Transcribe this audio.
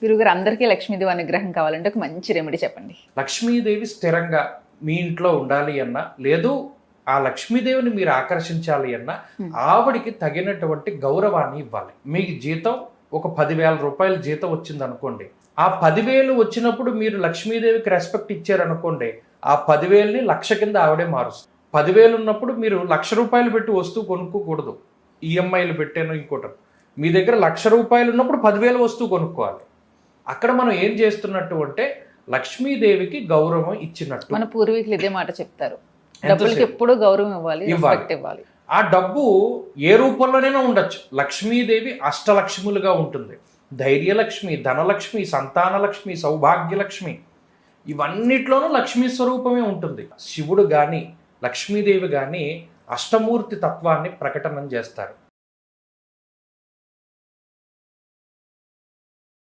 గురుగారు, అందరికీ లక్ష్మీదేవి అనుగ్రహం కావాలంటే ఒక మంచి రెమెడీ చెప్పండి. లక్ష్మీదేవి స్థిరంగా మీ ఇంట్లో ఉండాలి అన్నా, లేదు ఆ లక్ష్మీదేవిని మీరు ఆకర్షించాలి అన్నా, ఆవిడికి తగినటువంటి గౌరవాన్ని ఇవ్వాలి. మీకు జీతం ఒక 10,000 రూపాయల జీతం వచ్చింది అనుకోండి, ఆ 10,000 వచ్చినప్పుడు మీరు లక్ష్మీదేవికి రెస్పెక్ట్ ఇచ్చారనుకోండి, ఆ 10,000ని 1,00,000 కింద ఆవిడే మారుస్తుంది. 10,000 ఉన్నప్పుడు మీరు 1,00,000 రూపాయలు పెట్టి వస్తువు కొనుక్కోకూడదు. ఈఎంఐలు పెట్టాను ఇంకోటి. మీ దగ్గర 1,00,000 రూపాయలు ఉన్నప్పుడు 10,000 వస్తువు కొనుక్కోవాలి. అక్కడ మనం ఏం చేస్తున్నట్టు అంటే లక్ష్మీదేవికి గౌరవం ఇచ్చినట్టు. మన పూర్వీకులు ఇదే మాట చెప్తారు, డబ్బులకి ఎప్పుడు గౌరవం ఇవ్వాలి, ఇవ్వాలి. ఆ డబ్బు ఏ రూపంలోనైనా ఉండొచ్చు. లక్ష్మీదేవి అష్టలక్ష్ములుగా ఉంటుంది. ధైర్యలక్ష్మి, ధనలక్ష్మి, సంతానలక్ష్మి, సౌభాగ్యలక్ష్మి, ఇవన్నిట్లోనూ లక్ష్మీ స్వరూపమే ఉంటుంది. శివుడు కానీ లక్ష్మీదేవి కానీ అష్టమూర్తి తత్వాన్ని ప్రకటన చేస్తారు.